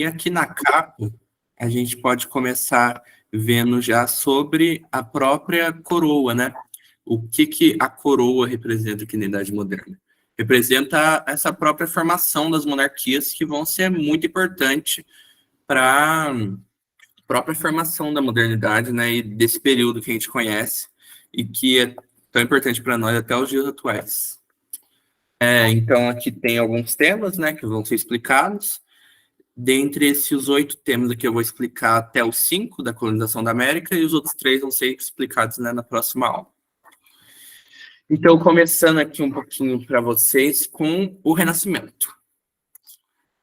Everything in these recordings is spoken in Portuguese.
E aqui na capa, a gente pode começar vendo já sobre a própria coroa, né? O que a coroa representa aqui na Idade Moderna? Representa essa própria formação das monarquias que vão ser muito importante para a própria formação da modernidade, né? E desse período que a gente conhece e que é tão importante para nós até os dias atuais. Então, aqui tem alguns temas, né, que vão ser explicados. Dentre esses 8 temas aqui, eu vou explicar até os 5 da colonização da América e os outros 3 vão ser explicados, né, na próxima aula. Então, começando aqui um pouquinho para vocês com o Renascimento.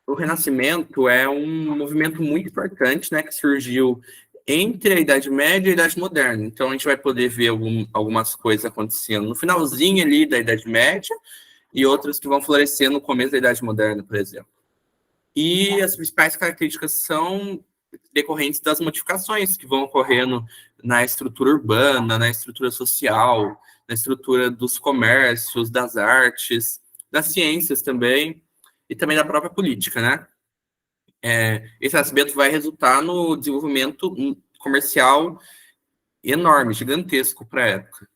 O Renascimento é um movimento muito importante, né, que surgiu entre a Idade Média e a Idade Moderna. Então, a gente vai poder ver algumas coisas acontecendo no finalzinho ali da Idade Média e outras que vão florescer no começo da Idade Moderna, por exemplo. E as principais características são decorrentes das modificações que vão ocorrendo na estrutura urbana, na estrutura social, na estrutura dos comércios, das artes, das ciências também, e também da própria política, né? Esse aspecto vai resultar no desenvolvimento comercial enorme, gigantesco para a época.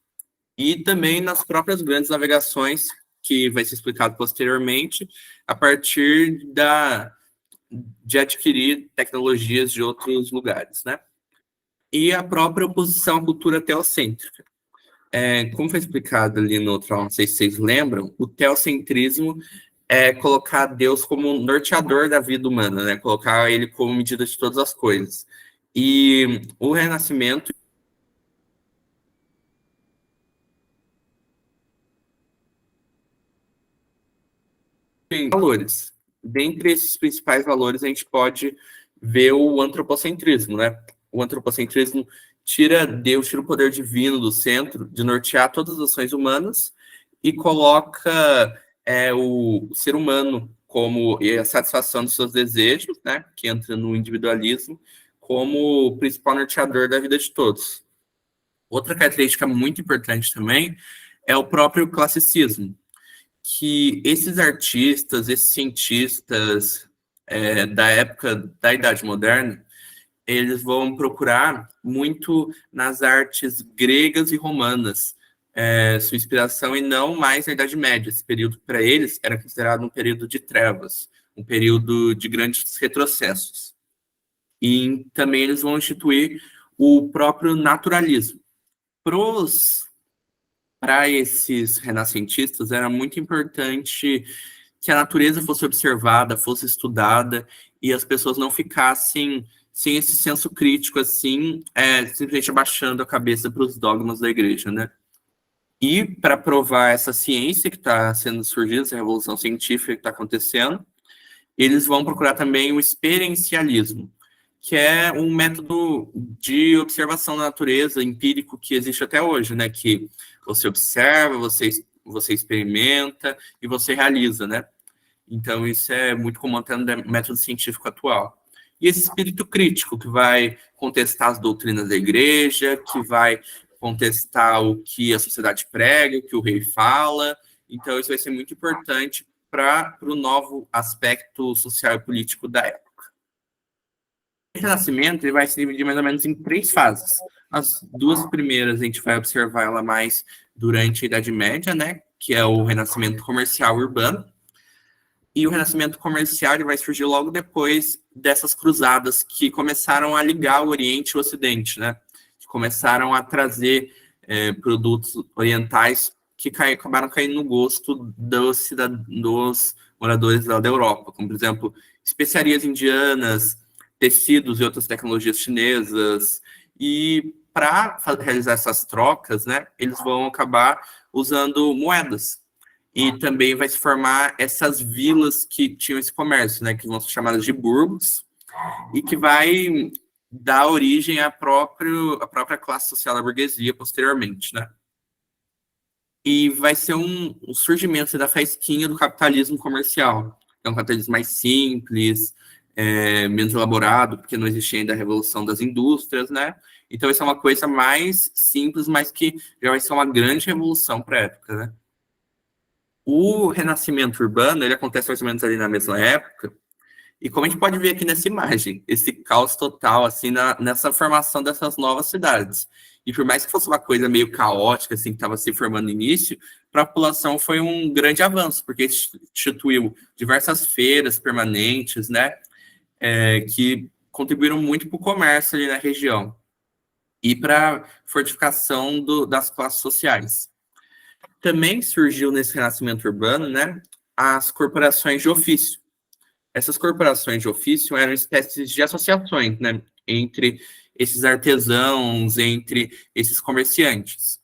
E também nas próprias grandes navegações, que vai ser explicado posteriormente, a partir de adquirir tecnologias de outros lugares, né? E a própria oposição à cultura teocêntrica. Como foi explicado ali no outro aula, não sei se vocês lembram, o teocentrismo é colocar Deus como norteador da vida humana, né? Colocar ele como medida de todas as coisas. E o Renascimento tem valores. Dentre esses principais valores, a gente pode ver o antropocentrismo, né? O antropocentrismo tira Deus, tira o poder divino do centro, de nortear todas as ações humanas e coloca o ser humano como a satisfação dos seus desejos, né? Que entra no individualismo, como o principal norteador da vida de todos. Outra característica muito importante também é o próprio classicismo, que esses artistas, esses cientistas da época da Idade Moderna, eles vão procurar muito nas artes gregas e romanas sua inspiração, e não mais na Idade Média. Esse período, para eles, era considerado um período de trevas, um período de grandes retrocessos. E também eles vão instituir o próprio naturalismo. Para esses renascentistas, era muito importante que a natureza fosse observada, fosse estudada, e as pessoas não ficassem sem esse senso crítico, assim, simplesmente abaixando a cabeça para os dogmas da igreja, né? E para provar essa ciência que está sendo surgida, essa revolução científica que está acontecendo, eles vão procurar também o experiencialismo, que é um método de observação da natureza empírico que existe até hoje, né? Que você observa, você experimenta e você realiza, né? Então, isso é muito comum até no método científico atual. E esse espírito crítico, que vai contestar as doutrinas da igreja, que vai contestar o que a sociedade prega, o que o rei fala. Então, isso vai ser muito importante para o novo aspecto social e político da época. O Renascimento ele vai se dividir mais ou menos em 3 fases. As 2 primeiras a gente vai observar ela mais durante a Idade Média, né? Que é o Renascimento comercial urbano. E o Renascimento comercial ele vai surgir logo depois dessas cruzadas que começaram a ligar o Oriente e o Ocidente, né? Que começaram a trazer produtos orientais que acabaram caindo no gosto dos moradores da Europa, como, por exemplo, especiarias indianas, tecidos e outras tecnologias chinesas. E para realizar essas trocas, né, eles vão acabar usando moedas. E também vai se formar essas vilas que tinham esse comércio, né, que vão ser chamadas de burgos, e que vai dar origem à própria classe social da burguesia posteriormente, né? E vai ser um surgimento da faísquinha do capitalismo comercial. É um capitalismo mais simples, menos elaborado, porque não existia ainda a revolução das indústrias, né? Então, isso é uma coisa mais simples, mas que já vai ser uma grande revolução para a época, né? O renascimento urbano, ele acontece mais ou menos ali na mesma época, E como a gente pode ver aqui nessa imagem, esse caos total, assim, nessa formação dessas novas cidades. E por mais que fosse uma coisa meio caótica, assim, que estava se formando no início, para a população foi um grande avanço, porque instituiu diversas feiras permanentes, né, que contribuíram muito para o comércio ali na região e para a fortificação das classes sociais. Também surgiu nesse renascimento urbano, né, as corporações de ofício. Essas corporações de ofício eram espécies de associações, né, entre esses artesãos, entre esses comerciantes,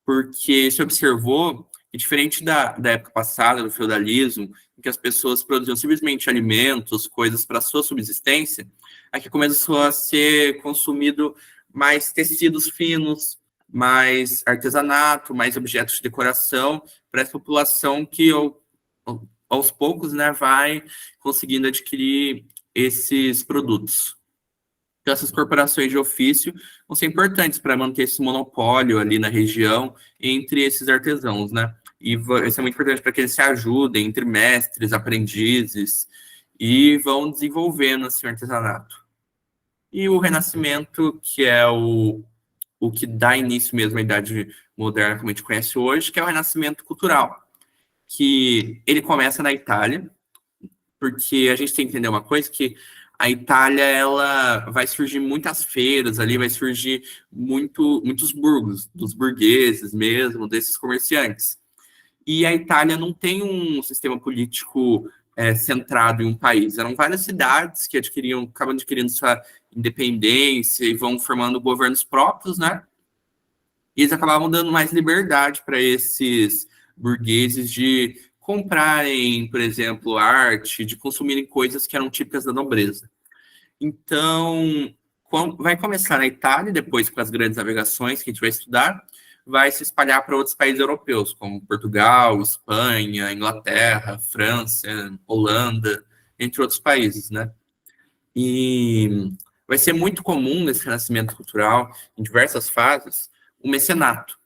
porque se observou que, diferente da época passada, do feudalismo, em que as pessoas produziam simplesmente alimentos, coisas para sua subsistência, aqui começou a ser consumido mais tecidos finos, mais artesanato, mais objetos de decoração para essa população que aos poucos, né, vai conseguindo adquirir esses produtos. Então, essas corporações de ofício vão ser importantes para manter esse monopólio ali na região entre esses artesãos, né? E vai ser muito importante para que eles se ajudem entre mestres, aprendizes e vão desenvolvendo esse artesanato. E o Renascimento, que é o que dá início mesmo à Idade Moderna, como a gente conhece hoje, que é o Renascimento cultural, que ele começa na Itália, porque a gente tem que entender uma coisa, que a Itália, ela vai surgir muitas feiras ali, vai surgir muitos burgos, dos burgueses mesmo, desses comerciantes. E a Itália não tem um sistema político centrado em um país. Eram várias cidades que acabam adquirindo sua independência e vão formando governos próprios, né? E eles acabavam dando mais liberdade para esses burgueses de comprarem, por exemplo, arte, de consumirem coisas que eram típicas da nobreza. Então, vai começar na Itália, depois com as grandes navegações que a gente vai estudar, vai se espalhar para outros países europeus, como Portugal, Espanha, Inglaterra, França, Holanda, entre outros países, né? E vai ser muito comum nesse renascimento cultural, em diversas fases, o mecenato,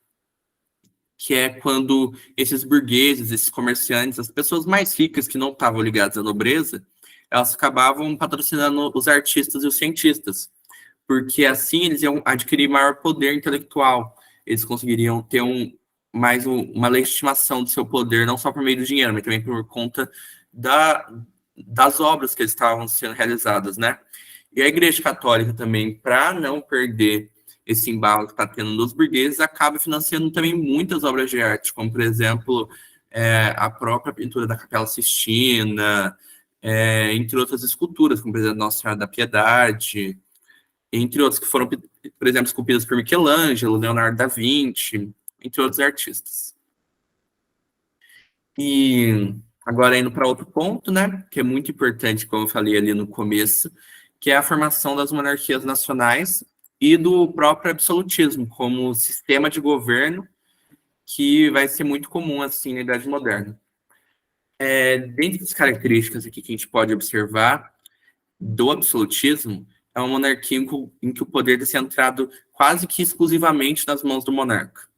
que é quando esses burgueses, esses comerciantes, as pessoas mais ricas que não estavam ligadas à nobreza, elas acabavam patrocinando os artistas e os cientistas, porque assim eles iam adquirir maior poder intelectual, eles conseguiriam ter uma legitimação do seu poder, não só por meio do dinheiro, mas também por conta das obras que estavam sendo realizadas, né? E a Igreja Católica também, para não perder esse embalo que está tendo dos burgueses, acaba financiando também muitas obras de arte, como, por exemplo, a própria pintura da Capela Sistina, entre outras esculturas, como, por exemplo, Nossa Senhora da Piedade, entre outras que foram, por exemplo, esculpidas por Michelangelo, Leonardo da Vinci, entre outros artistas. E agora indo para outro ponto, né, que é muito importante, como eu falei ali no começo, que é a formação das monarquias nacionais e do próprio absolutismo como sistema de governo que vai ser muito comum assim na Idade Moderna. Dentre as características aqui que a gente pode observar do absolutismo, é uma monarquia em que o poder é centrado quase que exclusivamente nas mãos do monarca.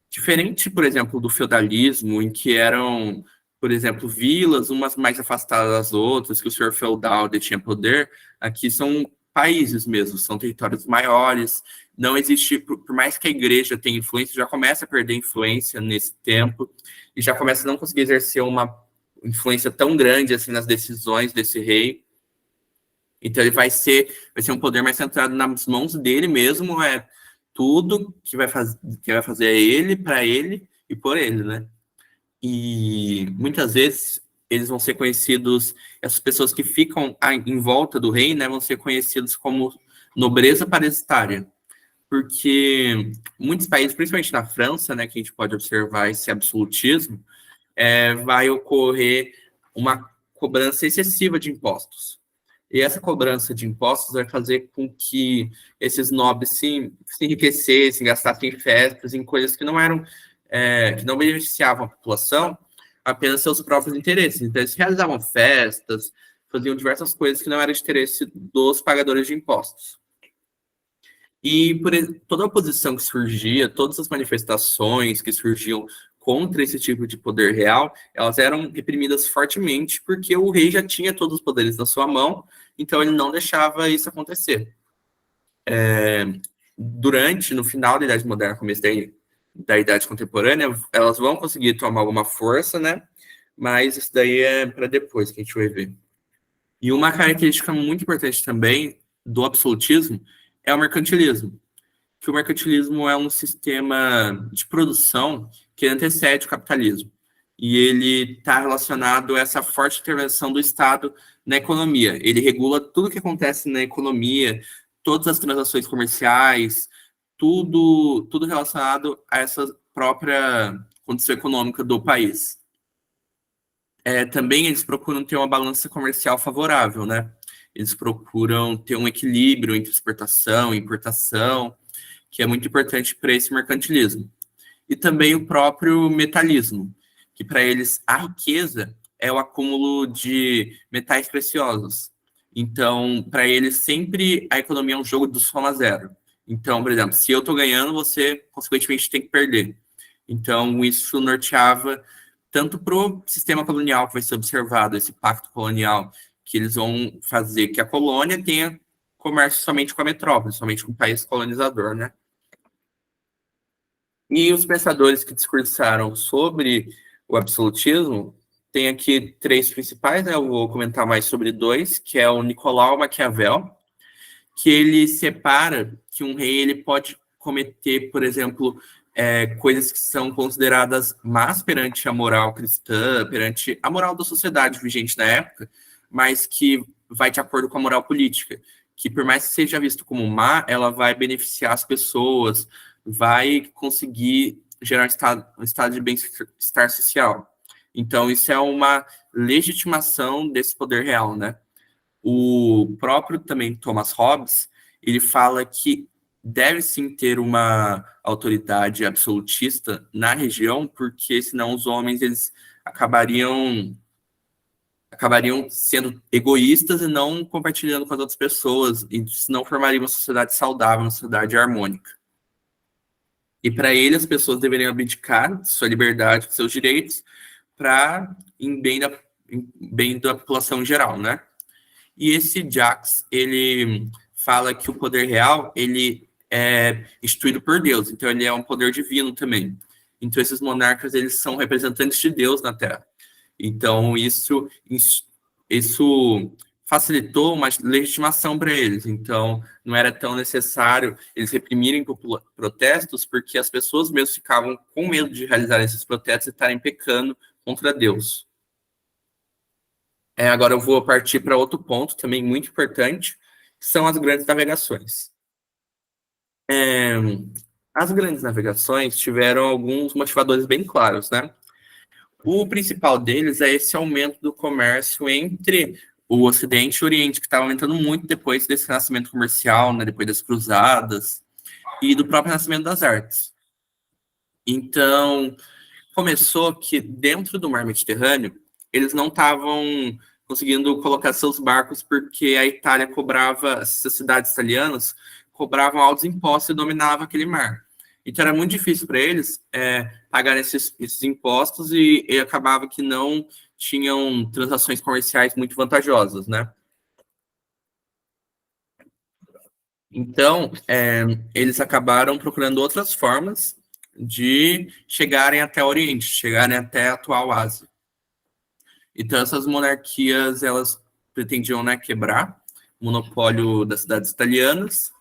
Diferente, por exemplo, do feudalismo, em que eram, por exemplo, vilas, umas mais afastadas das outras, que o senhor feudal detinha poder, aqui são países mesmo, são territórios maiores, não existe, por mais que a igreja tenha influência, já começa a perder influência nesse tempo, e já começa a não conseguir exercer uma influência tão grande assim nas decisões desse rei. Então ele vai ser um poder mais centrado nas mãos dele mesmo, tudo que vai fazer é ele, para ele e por ele, né? E muitas vezes eles vão ser conhecidos, essas pessoas que ficam em volta do rei, né, vão ser conhecidos como nobreza parasitária, porque muitos países, principalmente na França, né, que a gente pode observar esse absolutismo, vai ocorrer uma cobrança excessiva de impostos. E essa cobrança de impostos vai fazer com que esses nobres se enriquecessem, gastassem em festas, em coisas que não eram, que não beneficiavam a população, apenas seus próprios interesses. Então, eles realizavam festas, faziam diversas coisas que não eram de interesse dos pagadores de impostos. E toda a oposição que surgia, todas as manifestações que surgiam contra esse tipo de poder real, elas eram reprimidas fortemente porque o rei já tinha todos os poderes na sua mão, então ele não deixava isso acontecer. No final da Idade Moderna, começo da Idade Contemporânea, elas vão conseguir tomar alguma força, né? Mas isso daí é para depois que a gente vai ver. E uma característica muito importante também do absolutismo é o mercantilismo. Que o mercantilismo é um sistema de produção que antecede o capitalismo. E ele está relacionado a essa forte intervenção do Estado na economia. Ele regula tudo o que acontece na economia, todas as transações comerciais, tudo relacionado a essa própria condição econômica do país. Também eles procuram ter uma balança comercial favorável, né? Eles procuram ter um equilíbrio entre exportação e importação, que é muito importante para esse mercantilismo. E também o próprio metalismo, que para eles a riqueza é o acúmulo de metais preciosos. Então, para eles, sempre a economia é um jogo do soma zero. Então, por exemplo, se eu estou ganhando, você, consequentemente, tem que perder. Então, isso norteava tanto para o sistema colonial que vai ser observado, esse pacto colonial, que eles vão fazer que a colônia tenha comércio somente com a metrópole, somente com o país colonizador, né? E os pensadores que discursaram sobre o absolutismo, tem aqui três principais, né? Eu vou comentar mais sobre dois, que é o Nicolau Maquiavel, que ele separa que um rei ele pode cometer, por exemplo, coisas que são consideradas más perante a moral cristã, perante a moral da sociedade vigente na época, mas que vai de acordo com a moral política, que por mais que seja visto como má, ela vai beneficiar as pessoas, vai conseguir gerar um estado de bem-estar social. Então, isso é uma legitimação desse poder real, né? O próprio também Thomas Hobbes, ele fala que deve sim ter uma autoridade absolutista na região, porque senão os homens eles acabariam sendo egoístas e não compartilhando com as outras pessoas, e não formaria uma sociedade saudável, uma sociedade harmônica. E para ele, as pessoas deveriam abdicar de sua liberdade, de seus direitos, para em bem da população em geral, né? E esse Jacques, ele fala que o poder real, ele é instituído por Deus, então ele é um poder divino também. Então esses monarcas, eles são representantes de Deus na Terra. Então isso facilitou uma legitimação para eles. Então não era tão necessário eles reprimirem protestos, porque as pessoas mesmo ficavam com medo de realizar esses protestos e estarem pecando contra Deus. Agora eu vou partir para outro ponto também muito importante, que são as grandes navegações. As grandes navegações tiveram alguns motivadores bem claros, né? O principal deles é esse aumento do comércio entre o Ocidente e o Oriente, que estava aumentando muito depois desse nascimento comercial, né? Depois das cruzadas e do próprio nascimento das artes. Então, começou que dentro do mar Mediterrâneo, eles não estavam conseguindo colocar seus barcos porque a Itália cobrava, essas cidades italianas cobravam altos impostos e dominava aquele mar. Então era muito difícil para eles pagar esses impostos e acabava que não tinham transações comerciais muito vantajosas, né? Então, eles acabaram procurando outras formas de chegarem até o Oriente, chegarem até a atual Ásia. Então, essas monarquias, elas pretendiam, né, quebrar o monopólio das cidades italianas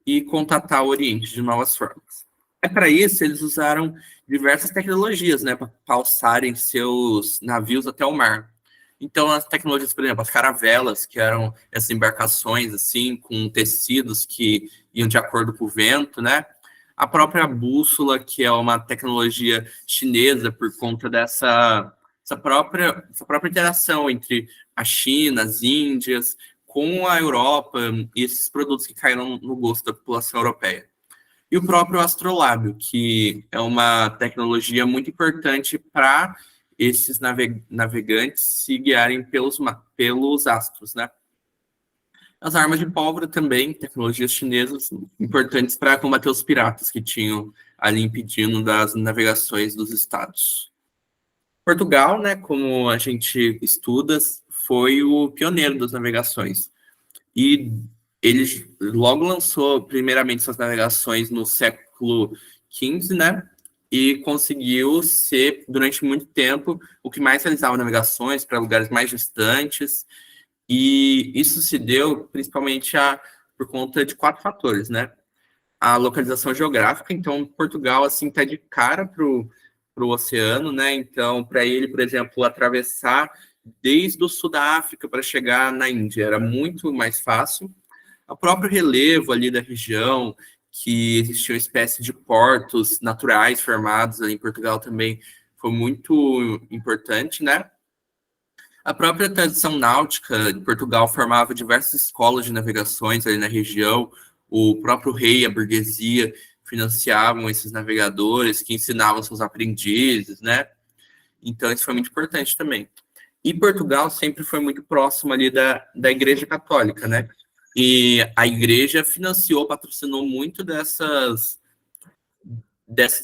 e contatar o Oriente de novas formas. Para isso, eles usaram diversas tecnologias, né, para alçarem seus navios até o mar. Então, as tecnologias, por exemplo, as caravelas, que eram essas embarcações, assim, com tecidos que iam de acordo com o vento, né? A própria bússola, que é uma tecnologia chinesa por conta essa própria interação entre a China, as Índias, com a Europa e esses produtos que caíram no gosto da população europeia. E o próprio astrolábio, que é uma tecnologia muito importante para esses navegantes se guiarem pelos astros, né? As armas de pólvora também, tecnologias chinesas importantes para combater os piratas que tinham ali impedindo das navegações dos estados. Portugal, né, como a gente estuda, foi o pioneiro das navegações. E ele logo lançou, primeiramente, suas navegações no século XV, né? E conseguiu ser, durante muito tempo, o que mais realizava navegações para lugares mais distantes. E isso se deu principalmente por conta de 4 fatores, né? A localização geográfica, então Portugal assim está de cara para o oceano, né? Então, para ele, por exemplo, atravessar desde o sul da África para chegar na Índia era muito mais fácil. O próprio relevo ali da região, que existia uma espécie de portos naturais formados ali em Portugal também foi muito importante, né? A própria tradição náutica de Portugal formava diversas escolas de navegações ali na região. O próprio rei, a burguesia, financiavam esses navegadores que ensinavam seus aprendizes, né? Então, isso foi muito importante também. E Portugal sempre foi muito próximo ali da Igreja Católica, né? E a Igreja financiou, patrocinou muito dessas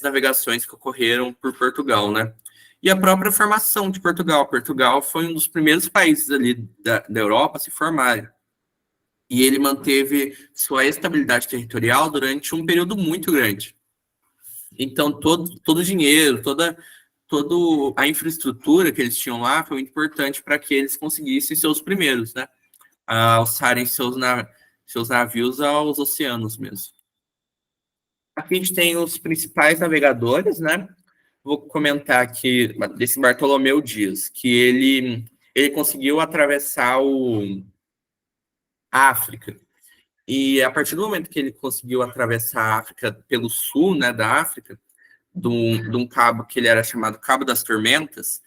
navegações que ocorreram por Portugal, né? E a própria formação de Portugal. Portugal foi um dos primeiros países ali da Europa a se formarem. E ele manteve sua estabilidade territorial durante um período muito grande. Então, todo o dinheiro, toda a infraestrutura que eles tinham lá foi muito importante para que eles conseguissem ser os primeiros, né? A alçarem seus navios aos oceanos mesmo. Aqui a gente tem os principais navegadores, né? Vou comentar aqui desse Bartolomeu Dias, que ele conseguiu atravessar a África. E a partir do momento que ele conseguiu atravessar a África pelo sul, né, da África, de um cabo que ele era chamado Cabo das Tormentas,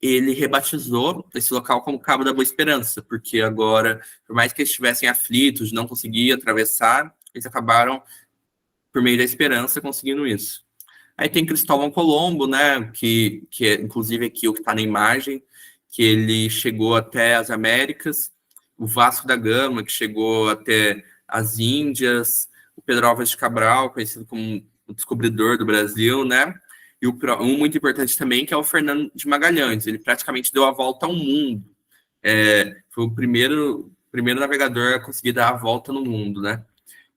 ele rebatizou esse local como Cabo da Boa Esperança, porque agora, por mais que eles estivessem aflitos, não conseguiam atravessar, eles acabaram, por meio da esperança, conseguindo isso. Aí tem Cristóvão Colombo, né, que é inclusive aqui o que está na imagem, que ele chegou até as Américas, o Vasco da Gama, que chegou até as Índias, o Pedro Álvares de Cabral, conhecido como o descobridor do Brasil, né, e um muito importante também, que é o Fernando de Magalhães, ele praticamente deu a volta ao mundo, foi o primeiro navegador a conseguir dar a volta no mundo, né.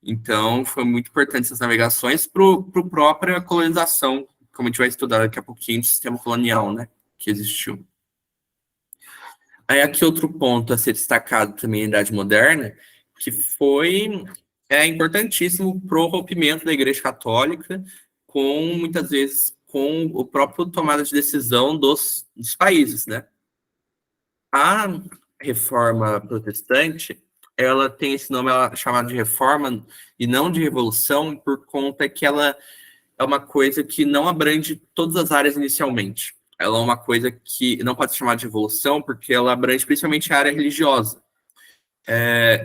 Então, foi muito importante essas navegações para a própria colonização, como a gente vai estudar daqui a pouquinho, do sistema colonial, né, que existiu. Aí, aqui outro ponto a ser destacado também na Idade Moderna, que foi importantíssimo para o rompimento da Igreja Católica muitas vezes, com o próprio tomada de decisão dos países, né. A reforma protestante, ela tem esse nome, ela é chamada de reforma e não de revolução, por conta que ela é uma coisa que não abrange todas as áreas inicialmente. Ela é uma coisa que não pode ser chamada de revolução, porque ela abrange principalmente a área religiosa.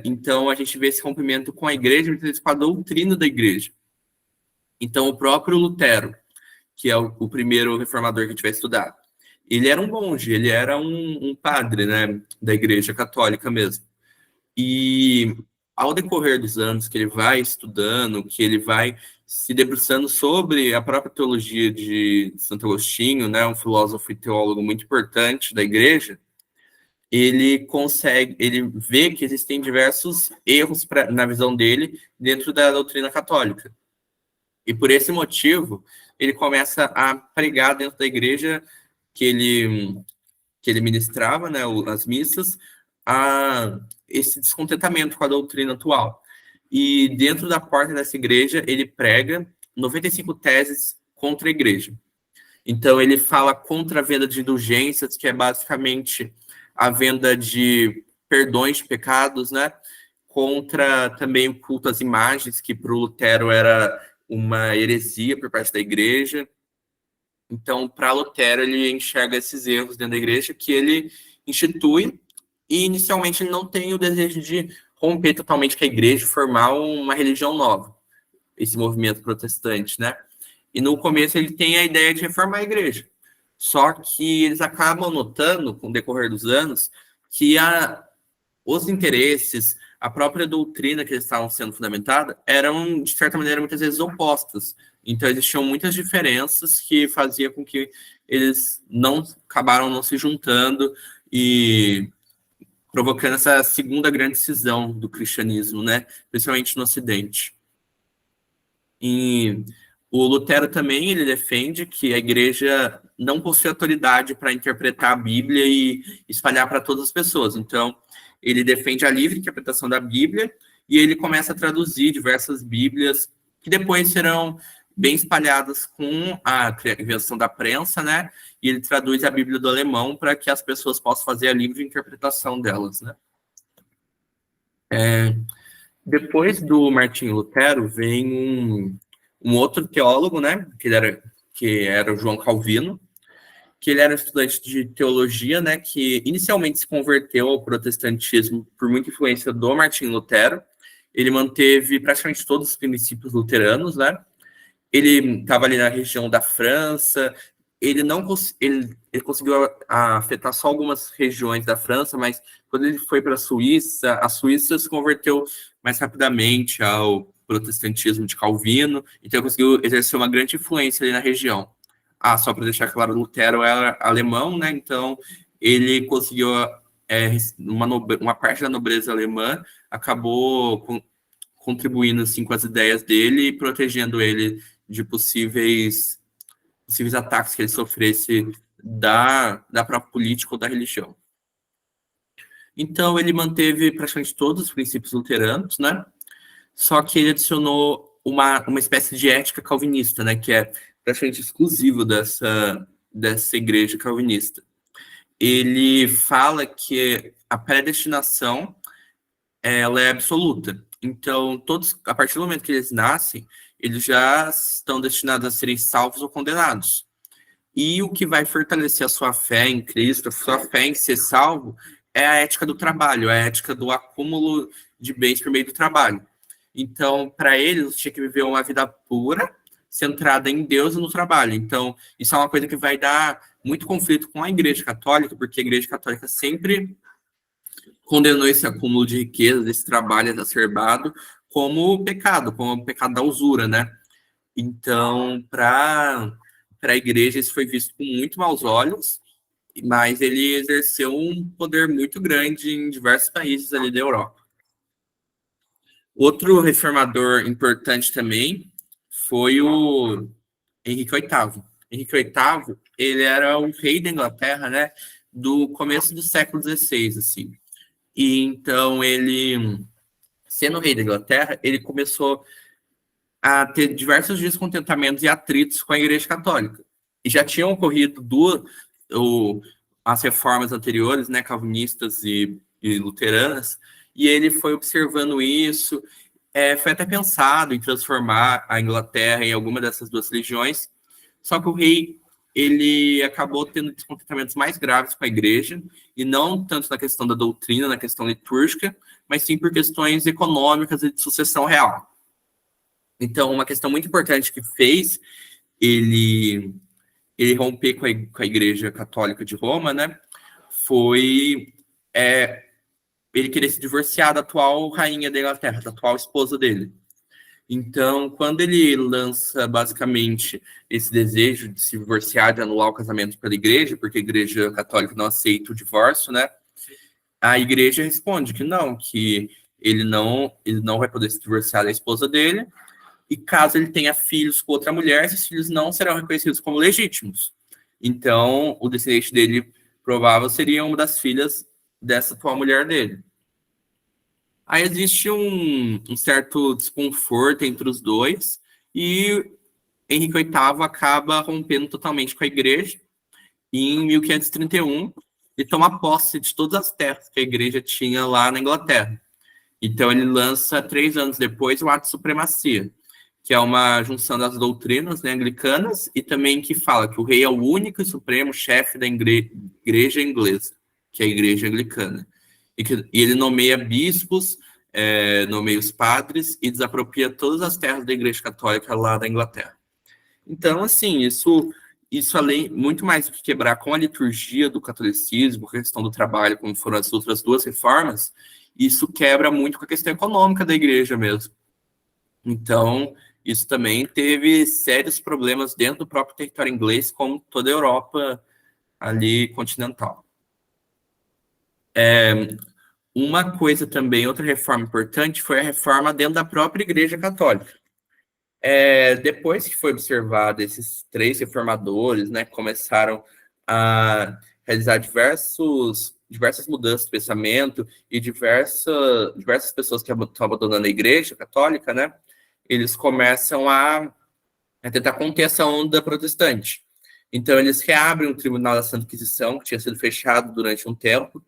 Então, a gente vê esse rompimento com a igreja, muitas vezes com a doutrina da igreja. Então, o próprio Lutero, que é o primeiro reformador que a gente vai estudar, ele era um monge, ele era um padre, né, da igreja católica mesmo. E ao decorrer dos anos que ele vai estudando, que ele vai se debruçando sobre a própria teologia de Santo Agostinho, né, um filósofo e teólogo muito importante da igreja, ele vê que existem diversos erros na visão dele dentro da doutrina católica. E por esse motivo, ele começa a pregar dentro da igreja que ele ministrava, né, as missas, a esse descontentamento com a doutrina atual. E dentro da porta dessa igreja, ele prega 95 teses contra a igreja. Então, ele fala contra a venda de indulgências, que é basicamente a venda de perdões de pecados, né? Contra também o culto às imagens, que para o Lutero era uma heresia por parte da igreja. Então, para Lutero, ele enxerga esses erros dentro da igreja que ele institui, e inicialmente ele não tem o desejo de romper totalmente com a igreja e formar uma religião nova, esse movimento protestante, né? E no começo ele tem a ideia de reformar a igreja. Só que eles acabam notando, com o decorrer dos anos, que os interesses, a própria doutrina que eles estavam sendo fundamentada eram, de certa maneira, muitas vezes opostas. Então, existiam muitas diferenças que faziam com que eles acabaram não se juntando e provocando essa segunda grande cisão do cristianismo, né? Principalmente no Ocidente. E o Lutero também, ele defende que a igreja não possui autoridade para interpretar a Bíblia e espalhar para todas as pessoas. Então, ele defende a livre interpretação da Bíblia e ele começa a traduzir diversas Bíblias que depois serão bem espalhadas com a invenção da prensa, né? E ele traduz a Bíblia do alemão para que as pessoas possam fazer a livre interpretação delas, né? Depois do Martinho Lutero, vem um outro teólogo, né? Que era o João Calvino, que ele era um estudante de teologia, né? Que inicialmente se converteu ao protestantismo por muita influência do Martinho Lutero. Ele manteve praticamente todos os princípios luteranos, né? Ele estava ali na região da França. Ele não ele conseguiu afetar só algumas regiões da França, mas quando ele foi para a Suíça se converteu mais rapidamente ao protestantismo de Calvino, então conseguiu exercer uma grande influência ali na região. Só para deixar claro, Lutero era alemão, né? Então ele conseguiu uma parte da nobreza alemã acabou contribuindo assim com as ideias dele e protegendo ele de possíveis ataques que ele sofresse da própria política ou da religião. Então, ele manteve praticamente todos os princípios luteranos, né? Só que ele adicionou uma espécie de ética calvinista, né? Que é praticamente exclusivo dessa igreja calvinista. Ele fala que a predestinação ela é absoluta. Então, todos, a partir do momento que eles nascem, eles já estão destinados a serem salvos ou condenados. E o que vai fortalecer a sua fé em Cristo, a sua fé em ser salvo, é a ética do trabalho, a ética do acúmulo de bens por meio do trabalho. Então, para eles, tinha que viver uma vida pura, centrada em Deus e no trabalho. Então, isso é uma coisa que vai dar muito conflito com a Igreja Católica, porque a Igreja Católica sempre condenou esse acúmulo de riquezas, esse trabalho exacerbado, como o pecado da usura, né? Então, para a igreja, isso foi visto com muito maus olhos, mas ele exerceu um poder muito grande em diversos países ali da Europa. Outro reformador importante também foi o Henrique VIII. Henrique VIII, ele era o rei da Inglaterra, né, do começo do século XVI, assim. E então ele, sendo rei da Inglaterra, ele começou a ter diversos descontentamentos e atritos com a Igreja Católica. E já tinham ocorrido as reformas anteriores, né, calvinistas e luteranas, e ele foi observando isso, foi até pensado em transformar a Inglaterra em alguma dessas duas religiões, só que o rei ele acabou tendo descontentamentos mais graves com a igreja, e não tanto na questão da doutrina, na questão litúrgica, mas sim por questões econômicas e de sucessão real. Então, uma questão muito importante que fez ele romper com a Igreja Católica de Roma, né, foi ele querer se divorciar da atual rainha da Inglaterra, da atual esposa dele. Então, quando ele lança, basicamente, esse desejo de se divorciar, de anular o casamento pela igreja, porque a igreja católica não aceita o divórcio, né? A igreja responde que não, que ele não vai poder se divorciar da esposa dele, e caso ele tenha filhos com outra mulher, esses filhos não serão reconhecidos como legítimos. Então, o descendente dele provável seria uma das filhas dessa atual mulher dele. Aí existe um certo desconforto entre os dois, e Henrique VIII acaba rompendo totalmente com a igreja em 1531 e toma posse de todas as terras que a igreja tinha lá na Inglaterra. Então ele lança 3 anos depois o Ato de Supremacia, que é uma junção das doutrinas, né, anglicanas, e também que fala que o rei é o único e supremo chefe da igreja inglesa, que é a igreja anglicana. E ele nomeia bispos, nomeia os padres e desapropria todas as terras da igreja católica lá da Inglaterra. Então, assim, isso além, muito mais do que quebrar com a liturgia do catolicismo, a questão do trabalho, como foram as outras duas reformas, isso quebra muito com a questão econômica da igreja mesmo. Então, isso também teve sérios problemas dentro do próprio território inglês, como toda a Europa ali continental. Uma coisa também, outra reforma importante, foi a reforma dentro da própria Igreja Católica. Depois que foi observado esses 3 reformadores, né, começaram a realizar diversas mudanças de pensamento e diversas pessoas que estão abandonando a Igreja Católica, né, eles começam a tentar conter essa onda protestante. Então, eles reabrem o Tribunal da Santa Inquisição, que tinha sido fechado durante um tempo.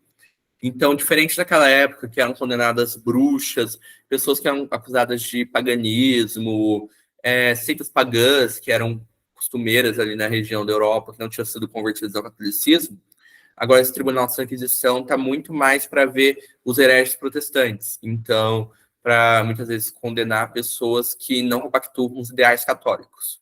Então, diferente daquela época, que eram condenadas bruxas, pessoas que eram acusadas de paganismo, seitas pagãs, que eram costumeiras ali na região da Europa, que não tinham sido convertidas ao catolicismo, agora esse Tribunal da Santa Inquisição está muito mais para ver os hereges protestantes. Então, para muitas vezes condenar pessoas que não compactuam com os ideais católicos.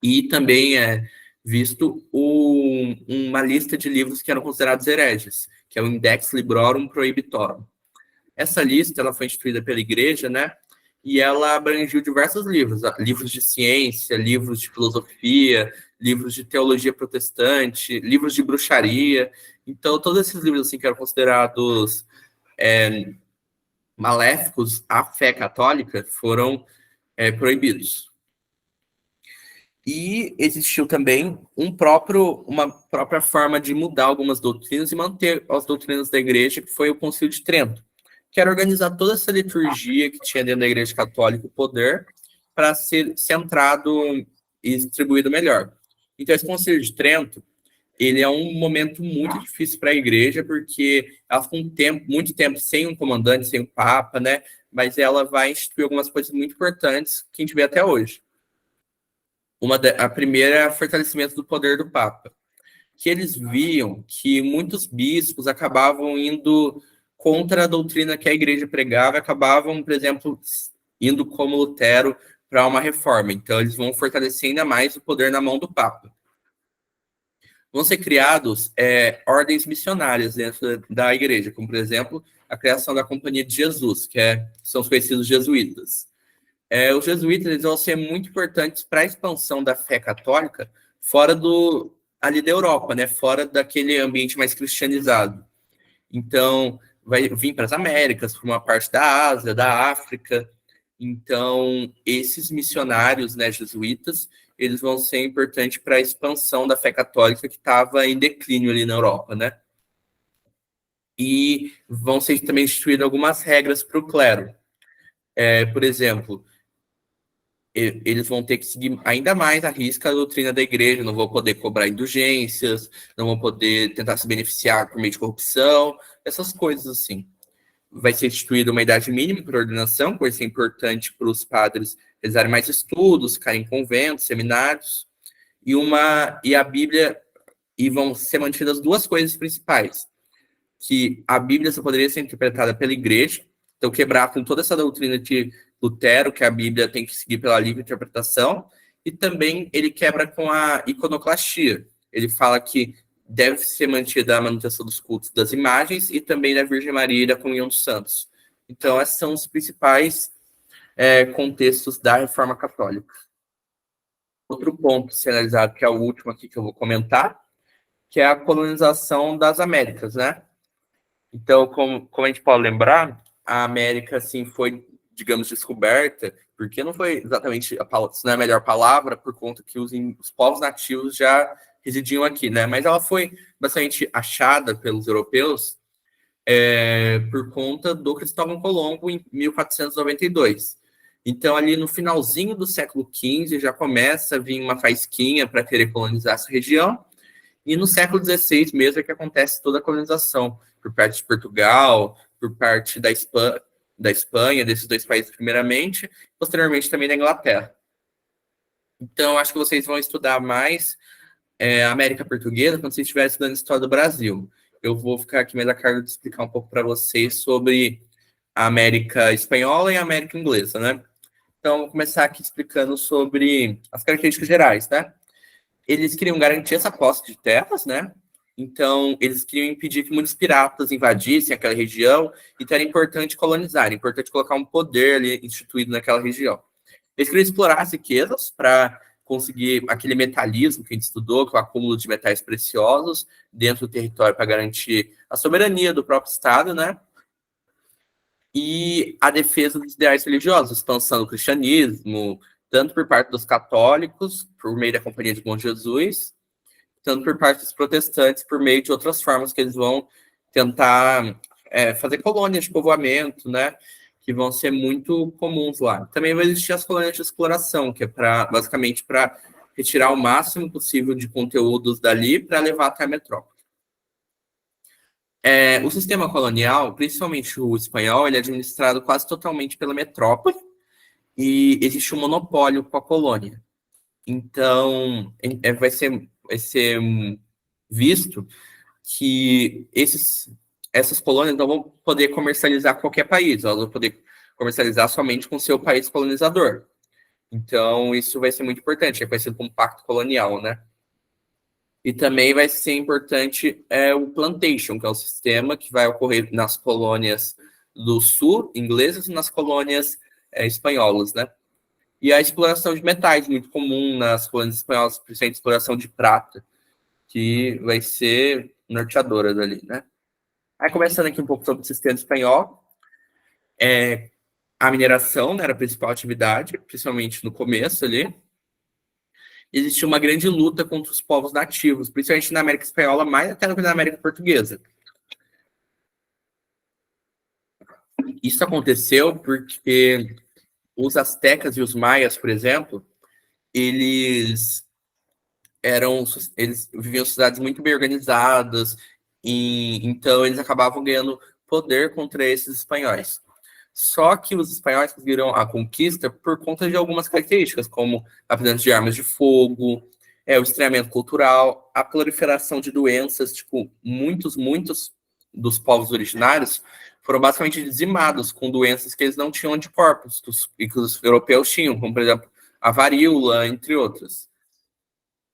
E também é visto uma lista de livros que eram considerados hereges, que é o Index Librorum Prohibitorum. Essa lista ela foi instituída pela Igreja, né? E ela abrangiu diversos livros, livros de ciência, livros de filosofia, livros de teologia protestante, livros de bruxaria. Então, todos esses livros assim, que eram considerados maléficos à fé católica foram proibidos. E existiu também uma própria forma de mudar algumas doutrinas e manter as doutrinas da igreja, que foi o Concílio de Trento, que era organizar toda essa liturgia que tinha dentro da igreja católica, o poder, para ser centrado e distribuído melhor. Então, esse Concílio de Trento, ele é um momento muito difícil para a igreja, porque ela ficou muito tempo sem um comandante, sem um papa, né? Mas ela vai instituir algumas coisas muito importantes que a gente vê até hoje. A primeira é o fortalecimento do poder do Papa, que eles viam que muitos bispos acabavam indo contra a doutrina que a igreja pregava, acabavam, por exemplo, indo como Lutero para uma reforma. Então, eles vão fortalecer ainda mais o poder na mão do Papa. Vão ser criados ordens missionárias dentro da igreja, como, por exemplo, a criação da Companhia de Jesus, são os conhecidos jesuítas. Os jesuítas eles vão ser muito importantes para a expansão da fé católica fora ali da Europa, né? Fora daquele ambiente mais cristianizado. Então, vai vir para as Américas, para uma parte da Ásia, da África. Então, esses missionários, né, jesuítas, eles vão ser importantes para a expansão da fé católica que estava em declínio ali na Europa, né? E vão ser também instituídas algumas regras para o clero. Por exemplo, eles vão ter que seguir ainda mais à risca a doutrina da igreja, não vão poder cobrar indulgências, não vão poder tentar se beneficiar por meio de corrupção, essas coisas assim. Vai ser instituída uma idade mínima para ordenação, por isso é importante para os padres realizarem mais estudos, ficarem em conventos, seminários, e a Bíblia, e vão ser mantidas 2 coisas principais, que a Bíblia só poderia ser interpretada pela igreja, então quebrar com toda essa doutrina de Lutero, que a Bíblia tem que seguir pela livre interpretação, e também ele quebra com a iconoclastia. Ele fala que deve ser mantida a manutenção dos cultos das imagens e também da Virgem Maria e da comunhão dos santos. Então, esses são os principais contextos da Reforma Católica. Outro ponto a ser analisado, que é o último aqui que eu vou comentar, que é a colonização das Américas, né? Então, como a gente pode lembrar, a América, assim, foi, digamos, descoberta, porque não foi exatamente, se não é a melhor palavra, por conta que os povos nativos já residiam aqui, né? Mas ela foi bastante achada pelos europeus por conta do Cristóvão Colombo em 1492. Então, ali no finalzinho do século XV, já começa a vir uma faísquinha para querer colonizar essa região, e no século XVI mesmo é que acontece toda a colonização, por parte de Portugal, por parte da Espanha, desses 2 países primeiramente, posteriormente também da Inglaterra. Então, acho que vocês vão estudar mais a América Portuguesa quando vocês estiverem estudando História do Brasil. Eu vou ficar aqui mais a cargo de explicar um pouco para vocês sobre a América Espanhola e a América Inglesa, né? Então, vou começar aqui explicando sobre as características gerais, né? Eles queriam garantir essa posse de terras, né? Então, eles queriam impedir que muitos piratas invadissem aquela região, então era importante colonizar, era importante colocar um poder ali instituído naquela região. Eles queriam explorar as riquezas para conseguir aquele metalismo que a gente estudou, que é o acúmulo de metais preciosos dentro do território para garantir a soberania do próprio Estado, né? E a defesa dos ideais religiosos, expansão do cristianismo, tanto por parte dos católicos, por meio da Companhia de Bom Jesus, tanto por parte dos protestantes, por meio de outras formas que eles vão tentar fazer colônias de povoamento, né? Que vão ser muito comuns lá. Também vai existir as colônias de exploração, que é basicamente para retirar o máximo possível de conteúdos dali para levar até a metrópole. O sistema colonial, principalmente o espanhol, ele é administrado quase totalmente pela metrópole e existe um monopólio com a colônia. Então, vai ser visto que essas colônias não vão poder comercializar qualquer país, elas vão poder comercializar somente com o seu país colonizador. Então, isso vai ser muito importante, é conhecido como pacto colonial, né? E também vai ser importante o plantation, que é o sistema que vai ocorrer nas colônias do sul, inglesas, e nas colônias espanholas, né? E a exploração de metais, muito comum nas colônias espanholas, principalmente a exploração de prata, que vai ser norteadora dali, né? Aí, começando aqui um pouco sobre o sistema espanhol, a mineração, né, era a principal atividade, principalmente no começo ali. Existia uma grande luta contra os povos nativos, principalmente na América Espanhola, mais até do que na América Portuguesa. Isso aconteceu porque os astecas e os maias, por exemplo, eles viviam em cidades muito bem organizadas, e então eles acabavam ganhando poder contra esses espanhóis. Só que os espanhóis conseguiram a conquista por conta de algumas características, como a presença de armas de fogo, o estranhamento cultural, a proliferação de doenças, tipo, muitos dos povos originários foram basicamente dizimados com doenças que eles não tinham anticorpos, e que os europeus tinham, como, por exemplo, a varíola, entre outras.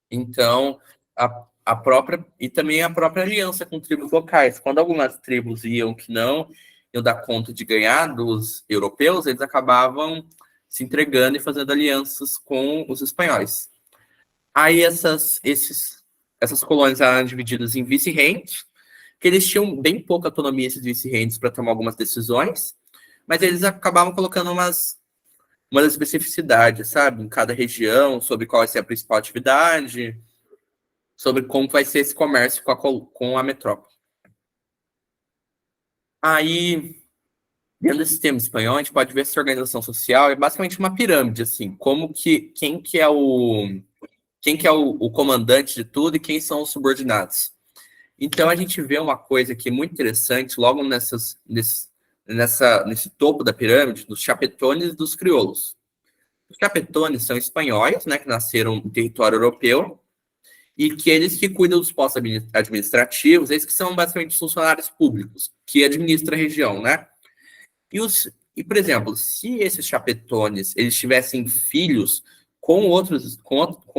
Então, a própria, e também a própria aliança com tribos locais. Quando algumas tribos iam que não iam dar conta de ganhar dos europeus, eles acabavam se entregando e fazendo alianças com os espanhóis. Aí essas colônias eram divididas em vice-reinos, que eles tinham bem pouca autonomia, esses vice-reinos, para tomar algumas decisões, mas eles acabavam colocando umas especificidades, sabe, em cada região, sobre qual vai ser a principal atividade, sobre como vai ser esse comércio com a metrópole. Aí, dentro desse sistema espanhol, a gente pode ver essa organização social é basicamente uma pirâmide, assim, quem que é o comandante de tudo e quem são os subordinados. Então, a gente vê uma coisa aqui muito interessante, logo nesse topo da pirâmide, dos chapetones e dos crioulos. Os chapetones são espanhóis, né, que nasceram no território europeu, e que eles que cuidam dos postos administrativos, eles que são basicamente funcionários públicos, que administram a região, né? Por exemplo, se esses chapetones eles tivessem filhos com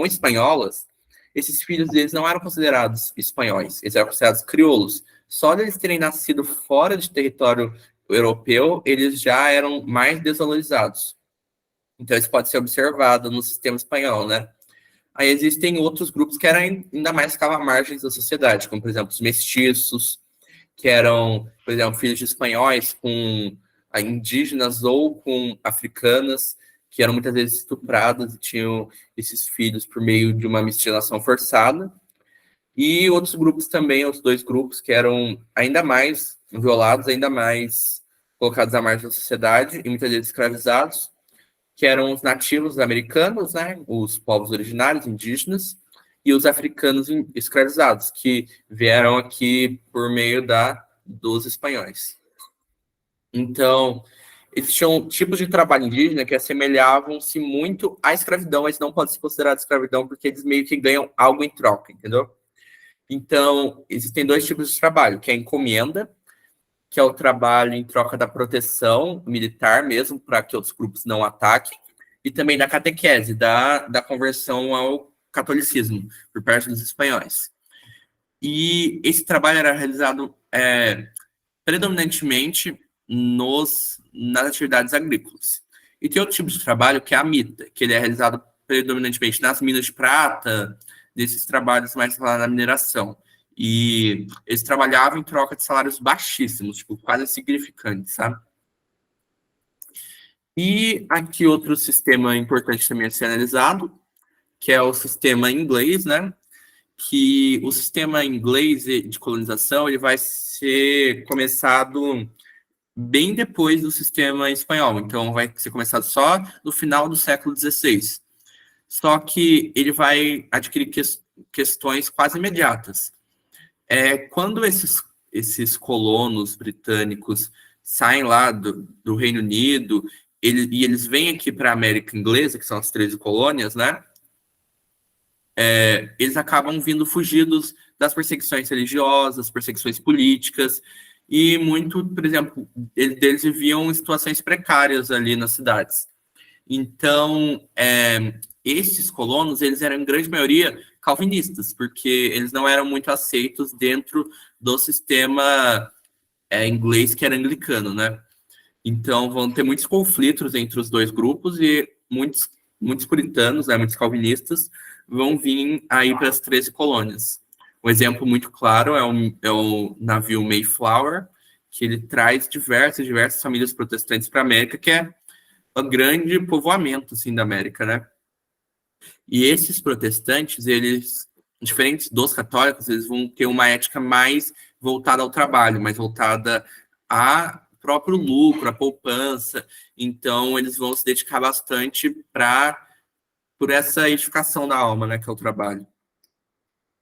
espanholas, esses filhos deles não eram considerados espanhóis, eles eram considerados crioulos. Só deles terem nascido fora de território europeu, eles já eram mais desvalorizados. Então, isso pode ser observado no sistema espanhol, né? Aí existem outros grupos que eram ainda mais ficavam à margem da sociedade, como, por exemplo, os mestiços, que eram, por exemplo, filhos de espanhóis com indígenas ou com africanas, que eram muitas vezes estupradas e tinham esses filhos por meio de uma miscigenação forçada. E outros grupos também, os dois grupos, que eram ainda mais violados, ainda mais colocados à margem da sociedade e muitas vezes escravizados, que eram os nativos americanos, né, os povos originários, indígenas, e os africanos escravizados, que vieram aqui por meio dos espanhóis. Então, existiam tipos de trabalho indígena que assemelhavam-se muito à escravidão, mas não pode ser considerado escravidão porque eles meio que ganham algo em troca, entendeu? Então, existem dois tipos de trabalho, que é a encomenda, que é o trabalho em troca da proteção militar mesmo, para que outros grupos não ataquem, e também da catequese, da conversão ao catolicismo, por parte dos espanhóis. E esse trabalho era realizado predominantemente nas atividades agrícolas. E tem outro tipo de trabalho, que é a mita, que ele é realizado predominantemente nas minas de prata, desses trabalhos mais lá na mineração. E eles trabalhavam em troca de salários baixíssimos, tipo, quase insignificantes, sabe? E aqui outro sistema importante também a ser analisado, que é o sistema inglês, né? Que o sistema inglês de colonização ele vai ser começado bem depois do sistema espanhol. Então, vai ser começado só no final do século XVI. Só que ele vai adquirir questões quase imediatas. Quando esses colonos britânicos saem lá do Reino Unido e eles vêm aqui para a América Inglesa, que são as 13 colônias, né? Eles acabam vindo fugidos das perseguições religiosas, perseguições políticas, e muito, por exemplo, eles viviam em situações precárias ali nas cidades. Então, esses colonos, eles eram em grande maioria calvinistas, porque eles não eram muito aceitos dentro do sistema inglês que era anglicano, né? Então, vão ter muitos conflitos entre os dois grupos e muitos puritanos, né, muitos calvinistas, vão vir aí para as 13 colônias. Um exemplo muito claro é o navio Mayflower, que ele traz diversas famílias protestantes para a América, que é um grande povoamento assim, da América, né? E esses protestantes, eles, diferentes dos católicos, eles vão ter uma ética mais voltada ao trabalho, mais voltada ao próprio lucro, à poupança. Então, eles vão se dedicar bastante por essa edificação da alma, né, que é o trabalho.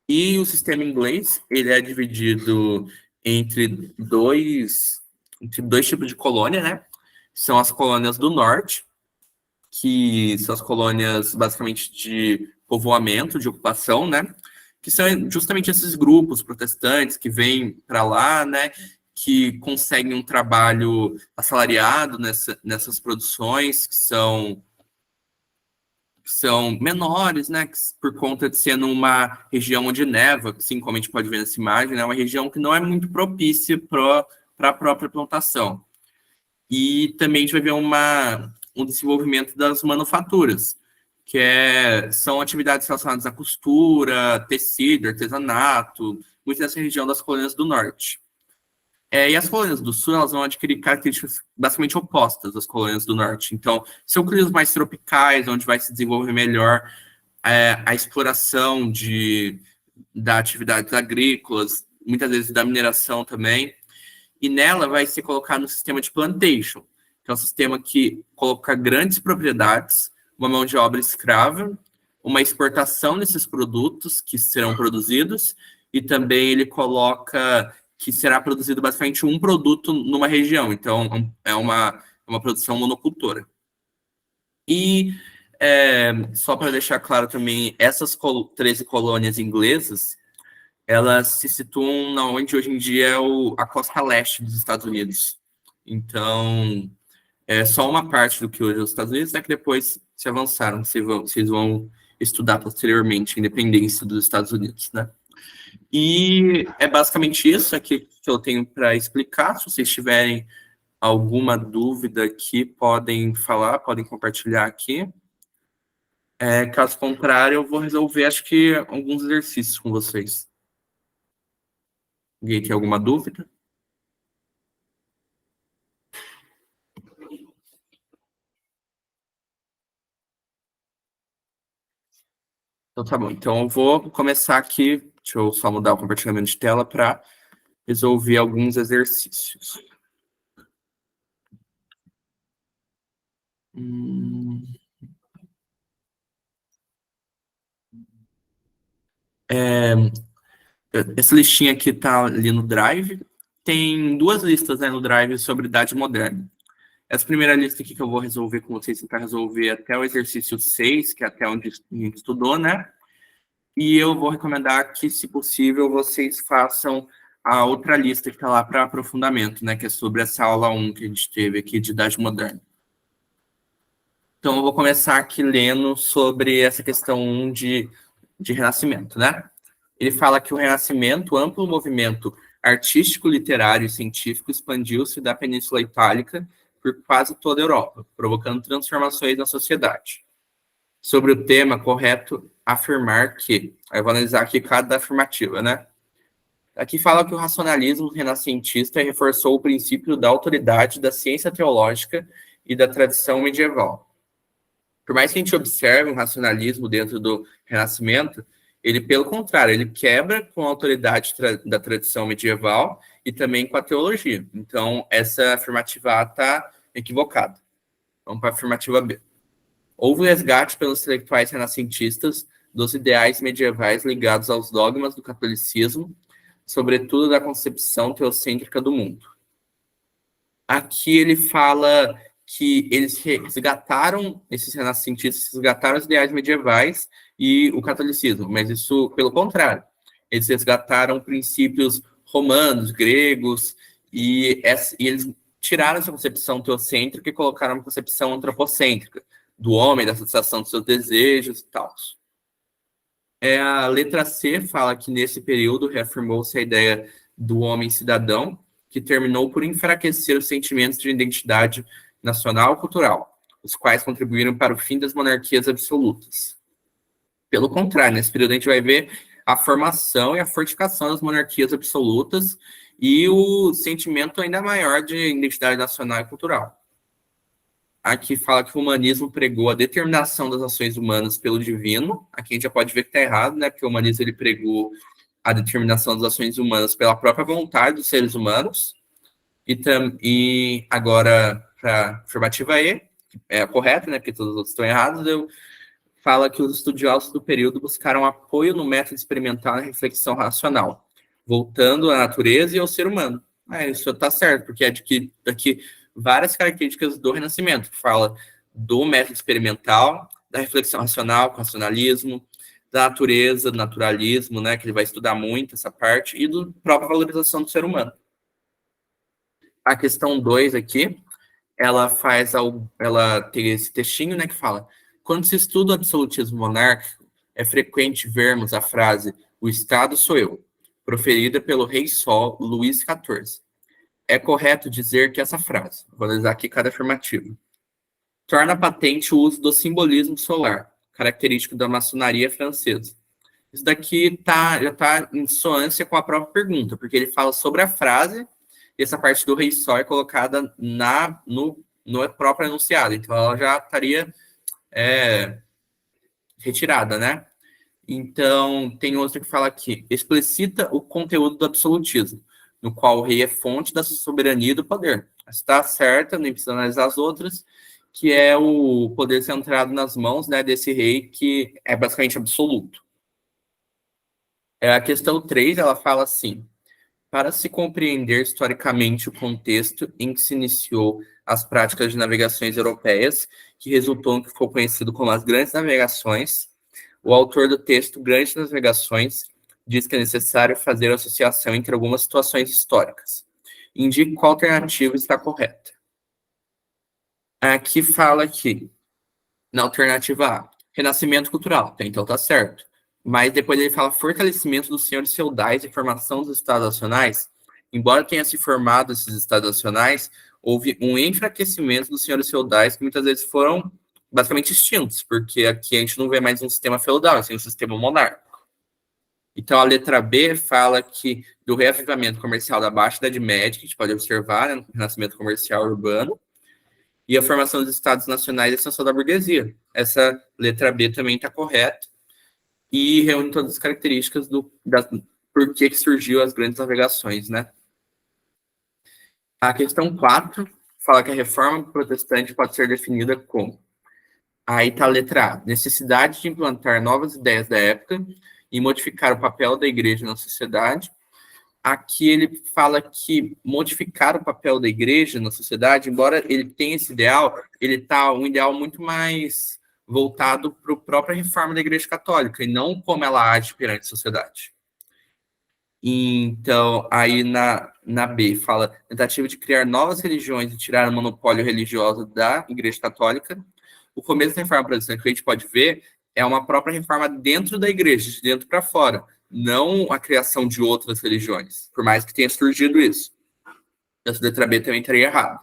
E o sistema inglês, ele é dividido entre dois tipos de colônia, né? São as colônias do norte, que são as colônias basicamente de povoamento, de ocupação, né? Que são justamente esses grupos protestantes que vêm para lá, né? Que conseguem um trabalho assalariado nessas produções, que são menores, né? Por conta de ser numa região onde neva, assim como a gente pode ver nessa imagem, é né, uma região que não é muito propícia para a própria plantação. E também a gente vai ver um desenvolvimento das manufaturas, que são atividades relacionadas à costura, tecido, artesanato, muito nessa região das colônias do norte. E as colônias do sul, elas vão adquirir características basicamente opostas às colônias do norte. Então, são climas mais tropicais, onde vai se desenvolver melhor a exploração da atividades agrícolas, muitas vezes da mineração também. E nela vai ser colocado no sistema de plantation, que é um sistema que coloca grandes propriedades, uma mão de obra escrava, uma exportação desses produtos que serão produzidos, e também ele coloca que será produzido basicamente um produto numa região, então é uma produção monocultora. E só para deixar claro também, essas 13 colônias inglesas, elas se situam onde hoje em dia é a costa leste dos Estados Unidos. Então, é só uma parte do que hoje é os Estados Unidos, né, que depois se avançaram, vocês vão estudar posteriormente a independência dos Estados Unidos, né? E é basicamente isso aqui que eu tenho para explicar. Se vocês tiverem alguma dúvida aqui, podem falar, podem compartilhar aqui. Caso contrário, eu vou resolver, acho que, alguns exercícios com vocês. Alguém tem alguma dúvida? Então tá bom. Então eu vou começar aqui. Deixa eu só mudar o compartilhamento de tela para resolver alguns exercícios. Essa listinha aqui tá ali no Drive. Tem duas listas, né, no Drive sobre Idade Moderna. Essa primeira lista aqui que eu vou resolver com vocês, tentar resolver até o exercício 6, que é até onde a gente estudou, né? E eu vou recomendar que, se possível, vocês façam a outra lista que está lá para aprofundamento, né? Que é sobre essa aula 1 que a gente teve aqui de Idade Moderna. Então, eu vou começar aqui lendo sobre essa questão 1 de Renascimento, né? Ele fala que o Renascimento, amplo movimento artístico, literário e científico, expandiu-se da Península Itálica por quase toda a Europa, provocando transformações na sociedade. Sobre o tema, correto afirmar que... Eu vou analisar aqui cada afirmativa, né? Aqui fala que o racionalismo renascentista reforçou o princípio da autoridade da ciência teológica e da tradição medieval. Por mais que a gente observe um racionalismo dentro do Renascimento, ele, pelo contrário, ele quebra com a autoridade da tradição medieval e também com a teologia. Então, essa afirmativa A está equivocada. Vamos para a afirmativa B. Houve um resgate pelos intelectuais renascentistas dos ideais medievais ligados aos dogmas do catolicismo, sobretudo da concepção teocêntrica do mundo. Aqui ele fala que eles resgataram, esses renascentistas resgataram os ideais medievais e o catolicismo, mas isso, pelo contrário, eles resgataram princípios romanos, gregos, e eles tiraram essa concepção teocêntrica e colocaram uma concepção antropocêntrica, do homem, da satisfação dos seus desejos e tal. A letra C fala que nesse período reafirmou-se a ideia do homem cidadão, que terminou por enfraquecer os sentimentos de identidade nacional e cultural, os quais contribuíram para o fim das monarquias absolutas. Pelo contrário, nesse período a gente vai ver a formação e a fortificação das monarquias absolutas e o sentimento ainda maior de identidade nacional e cultural. Aqui fala que o humanismo pregou a determinação das ações humanas pelo divino. Aqui a gente já pode ver que está errado, né? Porque o humanismo ele pregou a determinação das ações humanas pela própria vontade dos seres humanos. E agora, para a afirmativa E, é correta, né? Porque todos os outros estão errados, fala que os estudiosos do período buscaram apoio no método experimental e reflexão racional, voltando à natureza e ao ser humano. Isso está certo, porque é aqui várias características do Renascimento. Fala do método experimental, da reflexão racional, com racionalismo, da natureza, do naturalismo, né, que ele vai estudar muito essa parte, e da própria valorização do ser humano. A questão 2 aqui, ela tem esse textinho, né, que fala: quando se estuda o absolutismo monárquico, é frequente vermos a frase "o Estado sou eu", proferida pelo rei Sol Luís XIV. É correto dizer que essa frase, vou analisar aqui cada afirmativa, torna patente o uso do simbolismo solar, característico da maçonaria francesa. Isso daqui já está em dissonância com a própria pergunta, porque ele fala sobre a frase e essa parte do rei Sol é colocada no próprio enunciado, então ela já estaria retirada, né? Então, tem outra que fala aqui: explicita o conteúdo do absolutismo, no qual o rei é fonte da sua soberania e do poder. Está certa, nem precisa analisar as outras, que é o poder centrado nas mãos, né, desse rei, que é basicamente absoluto. A questão 3, ela fala assim: para se compreender historicamente o contexto em que se iniciou as práticas de navegações europeias, que resultou no que ficou conhecido como as Grandes Navegações, o autor do texto Grandes Navegações diz que é necessário fazer associação entre algumas situações históricas. Indique qual alternativa está correta. Aqui fala que, na alternativa A, renascimento cultural, então está certo. Mas depois ele fala fortalecimento dos senhores feudais e formação dos estados nacionais. Embora tenha se formado esses estados nacionais, houve um enfraquecimento dos senhores feudais que muitas vezes foram basicamente extintos, porque aqui a gente não vê mais um sistema feudal, assim, um sistema monárquico. Então, a letra B fala que do reavivamento comercial da Baixa Idade Média, que a gente pode observar, né, no renascimento comercial urbano, e a formação dos estados nacionais e a expansão da burguesia. Essa letra B também está correta e reúne todas as características por que surgiu as grandes navegações, né? A questão 4 fala que a reforma protestante pode ser definida como... Aí está a letra A: necessidade de implantar novas ideias da época e modificar o papel da igreja na sociedade. Aqui ele fala que modificar o papel da igreja na sociedade, embora ele tenha esse ideal, ele está um ideal muito mais voltado para a própria reforma da igreja católica, e não como ela age perante a sociedade. Então, aí na B, fala tentativa de criar novas religiões e tirar o monopólio religioso da igreja católica. O começo da reforma protestante que a gente pode ver é uma própria reforma dentro da igreja, de dentro para fora. não a criação de outras religiões, por mais que tenha surgido isso. Essa letra B também estaria errada.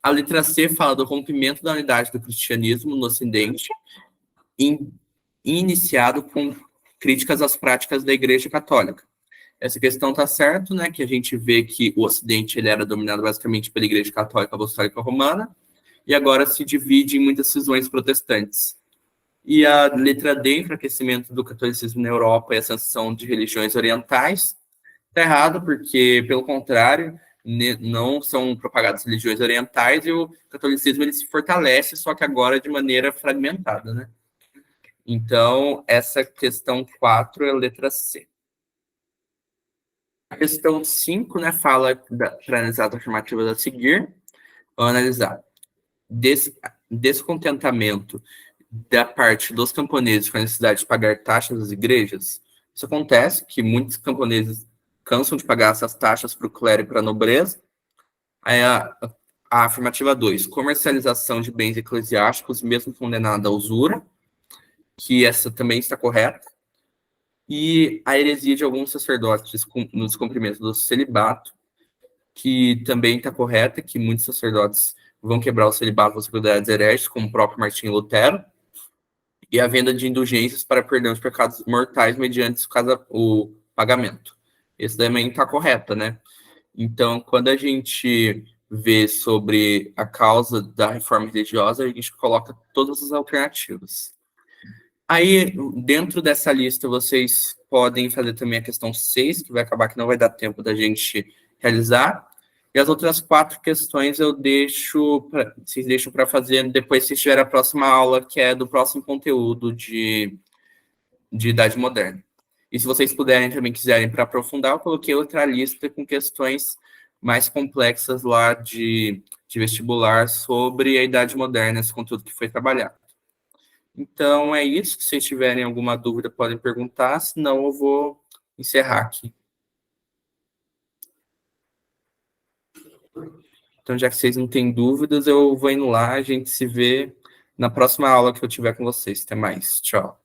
A letra C fala do rompimento da unidade do cristianismo no Ocidente, iniciado com críticas às práticas da Igreja Católica. Essa questão está certo, né? Que a gente vê que o Ocidente ele era dominado basicamente pela Igreja Católica Apostólica Romana e agora se divide em muitas cisões protestantes. E a letra D, enfraquecimento do catolicismo na Europa e ascensão de religiões orientais, está errado, porque, pelo contrário, não são propagadas religiões orientais e o catolicismo ele se fortalece, só que agora de maneira fragmentada, né? Então, essa questão 4 é a letra C. A questão 5, né, fala para analisar as afirmativas a seguir. Vamos analisar descontentamento da parte dos camponeses com a necessidade de pagar taxas às igrejas. Isso acontece, que muitos camponeses cansam de pagar essas taxas para o clero e para a nobreza. Aí a afirmativa 2, comercialização de bens eclesiásticos, mesmo condenada à usura, que essa também está correta. E a heresia de alguns sacerdotes no descumprimento do celibato, que também está correta, que muitos sacerdotes vão quebrar o celibato das comunidades heréticas, como o próprio Martinho Lutero, e a venda de indulgências para perdão de pecados mortais mediante o pagamento. Esse também está correta, né? Então, quando a gente vê sobre a causa da reforma religiosa, a gente coloca todas as alternativas. Aí, dentro dessa lista, vocês podem fazer também a questão 6, que vai acabar que não vai dar tempo da gente realizar. E as outras 4 questões vocês deixam para fazer depois se tiver a próxima aula, que é do próximo conteúdo de Idade Moderna. E se vocês puderem também quiserem para aprofundar, eu coloquei outra lista com questões mais complexas lá de vestibular sobre a Idade Moderna, esse conteúdo que foi trabalhado. Então, é isso. Se vocês tiverem alguma dúvida, podem perguntar, senão eu vou encerrar aqui. Então, já que vocês não têm dúvidas, eu vou indo lá, a gente se vê na próxima aula que eu tiver com vocês. Até mais. Tchau.